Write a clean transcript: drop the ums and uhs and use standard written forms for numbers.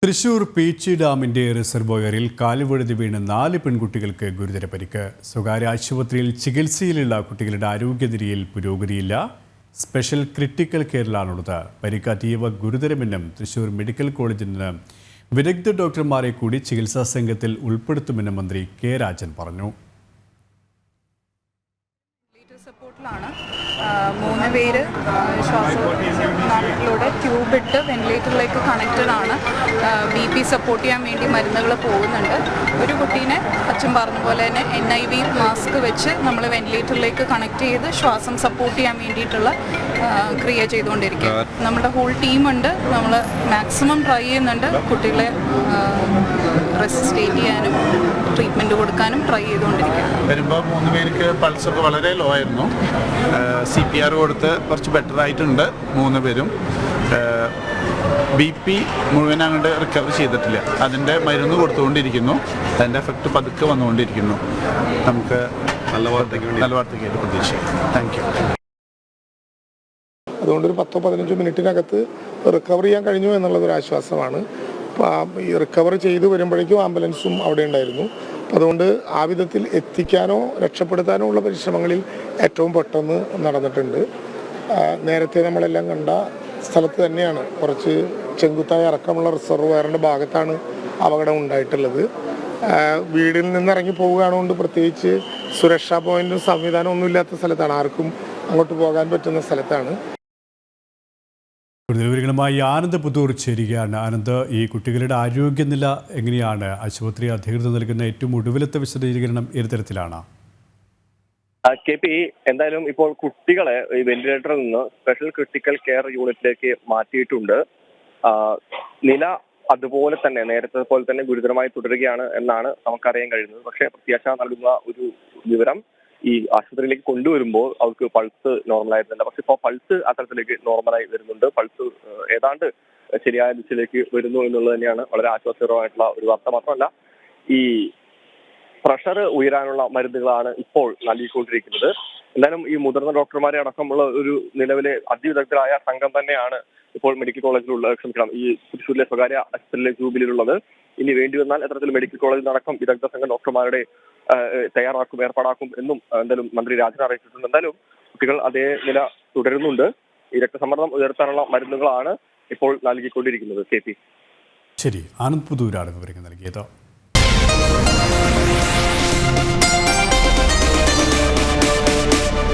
തൃശൂർ പീച്ചി ഡാമിന്റെ റിസർവോയറിൽ കാലുവഴുതി വീണ് 4 പെൺകുട്ടികൾക്ക് ഗുരുതര പരിക്ക്. സ്വകാര്യ ആശുപത്രിയിൽ ചികിത്സയിലുള്ള കുട്ടികളുടെ ആരോഗ്യനിലയിൽ പുരോഗതിയില്ല. Special critical കെയറിലാണുള്ളത്. പരിക്ക് അതീവ ഗുരുതരമെന്നും തൃശൂർ മെഡിക്കൽ കോളേജിൽ നിന്ന് വിദഗ്ധ ഡോക്ടർമാരെ കൂടി ചികിത്സാ സംഘത്തിൽ ഉൾപ്പെടുത്തുമെന്നും മന്ത്രി കെ രാജൻ പറഞ്ഞു. 3 പേര് ശ്വാസനാളത്തിലൂടെ ട്യൂബ് ഇട്ട് വെന്റിലേറ്ററിലേക്ക് കണക്റ്റഡ് ആണ്. BP സപ്പോർട്ട് ചെയ്യാൻ വേണ്ടി മരുന്നുകൾ പോകുന്നുണ്ട്. ഒരു കുട്ടീനെ അച്ഛൻ പറഞ്ഞ പോലെ തന്നെ NIV മാസ്ക് വെച്ച് നമ്മൾ വെന്റിലേറ്ററിലേക്ക് കണക്ട് ചെയ്ത് ശ്വാസം സപ്പോർട്ട് ചെയ്യാൻ വേണ്ടിയിട്ടുള്ള ക്രിയ ചെയ്തുകൊണ്ടിരിക്കുക. നമ്മുടെ ഹോൾ ടീമുണ്ട്. നമ്മൾ മാക്സിമം ട്രൈ ചെയ്യുന്നുണ്ട് കുട്ടികളെ റെസിസ്റ്റേറ്റ് ചെയ്യാനും ട്രീറ്റ്മെൻറ്റ് കൊടുക്കാനും ട്രൈ ചെയ്തുകൊണ്ടിരിക്കുക. വരുമ്പോൾ 3 പേർക്ക് പൾസൊക്കെ വളരെ ലോ ആയിരുന്നു. CPR കൊടുത്ത് കുറച്ച് ബെറ്റർ ആയിട്ടുണ്ട് 3 പേരും. BP മുഴുവൻ അങ്ങോട്ട് റിക്കവർ ചെയ്തിട്ടില്ല. അതിൻ്റെ മരുന്ന് കൊടുത്തുകൊണ്ടിരിക്കുന്നു. അതിൻ്റെ എഫക്റ്റ് പതുക്കെ വന്നുകൊണ്ടിരിക്കുന്നു. നമുക്ക് നല്ല വാർത്തയ്ക്കായിട്ട് പ്രതീക്ഷിക്കാം. Thank you. അതുകൊണ്ട് ഒരു 10-15 മിനിറ്റിനകത്ത് റിക്കവർ ചെയ്യാൻ കഴിഞ്ഞു എന്നുള്ളതൊരു ആശ്വാസമാണ്. ഈ റിക്കവർ ചെയ്ത് വരുമ്പോഴേക്കും ആംബുലൻസും അവിടെ ഉണ്ടായിരുന്നു. അതുകൊണ്ട് ആ വിധത്തിൽ എത്തിക്കാനോ രക്ഷപ്പെടുത്താനോ ഉള്ള പരിശ്രമങ്ങളിൽ ഏറ്റവും പെട്ടെന്ന് നടന്നിട്ടുണ്ട്. നേരത്തെ നമ്മളെല്ലാം കണ്ട സ്ഥലത്ത് തന്നെയാണ്, കുറച്ച് ചെങ്കുത്തായ ഇറക്കമുള്ള റിസർവോയറിൻ്റെ ഭാഗത്താണ് അപകടം ഉണ്ടായിട്ടുള്ളത്. വീടിൽ നിന്നിറങ്ങി പോവുകയാണുകൊണ്ട് പ്രത്യേകിച്ച് സുരക്ഷാ പോയിന്റും സംവിധാനം ഒന്നുമില്ലാത്ത സ്ഥലത്താണ്, ആർക്കും അങ്ങോട്ട് പോകാൻ പറ്റുന്ന സ്ഥലത്താണ്. കൂടുതൽ വിവരങ്ങളുമായി ആനന്ദ് പുത്തൂർ ചേരുകയാണ്. ആനന്ദ്, ഈ കുട്ടികളുടെ ആരോഗ്യനില എങ്ങനെയാണ്? ആശുപത്രി അധികൃതർ നൽകുന്ന ഏറ്റവും ഒടുവിലത്തെ വിശദീകരണം ഏത് തരത്തിലാണ്? KP, എന്തായാലും ഇപ്പോൾ കുട്ടികളെ ഈ വെന്റിലേറ്ററിൽ നിന്ന് സ്പെഷ്യൽ ക്രിട്ടിക്കൽ കെയർ യൂണിറ്റിലേക്ക് മാറ്റിയിട്ടുണ്ട്. നില അതുപോലെ തന്നെ നേരത്തെ പോലെ തന്നെ ഗുരുതരമായി തുടരുകയാണ് എന്നാണ് നമുക്കറിയാൻ കഴിയുന്നത്. പക്ഷേ പ്രത്യാശ നൽകുന്ന ഒരു വിവരം, ഈ ആശുപത്രിയിലേക്ക് കൊണ്ടുവരുമ്പോൾ അവർക്ക് പൾസ് നോർമൽ ആയിരുന്നില്ല. പക്ഷെ ഇപ്പോൾ പൾസ് അത്തരത്തിലേക്ക് നോർമലായി വരുന്നുണ്ട്. പൾസ് ഏതാണ്ട് ശരിയായ ദിശയിലേക്ക് വരുന്നു എന്നുള്ളത് തന്നെയാണ് വളരെ ആശ്വാസകരമായിട്ടുള്ള ഒരു വാർത്ത. മാത്രമല്ല, ഈ പ്രഷർ ഉയരാനുള്ള മരുന്നുകളാണ് ഇപ്പോൾ നൽകിക്കൊണ്ടിരിക്കുന്നത്. എന്തായാലും ഈ മുതിർന്ന ഡോക്ടർമാരെ അടക്കമുള്ള ഒരു നിലവിലെ അതിവിദഗ്ധരായ സംഘം തന്നെയാണ് ഇപ്പോൾ മെഡിക്കൽ കോളേജിലുള്ള ഈ തൃശ്ശൂരിലെ സ്വകാര്യ ആശുപത്രിയിലെ ജൂബിലിയിലുള്ളത്. ഇനി വേണ്ടി വന്നാൽ എത്തരത്തിൽ മെഡിക്കൽ കോളേജിൽ നടക്കം വിദഗ്ധ സംഘം ഡോക്ടർമാരുടെ ഏർപ്പാടാക്കും എന്നും എന്തായാലും മന്ത്രി രാജൻ അറിയിച്ചിട്ടുണ്ട്. എന്തായാലും കുട്ടികൾ അതേ നില തുടരുന്നുണ്ട്. ഈ രക്തസമ്മർദ്ദം ഉയർത്താനുള്ള മരുന്നുകളാണ് ഇപ്പോൾ നൽകിക്കൊണ്ടിരിക്കുന്നത്. KP. ശരി, ആനന്ദ് പുത്തൂരാണ് വിവരങ്ങൾ നൽകിയത്.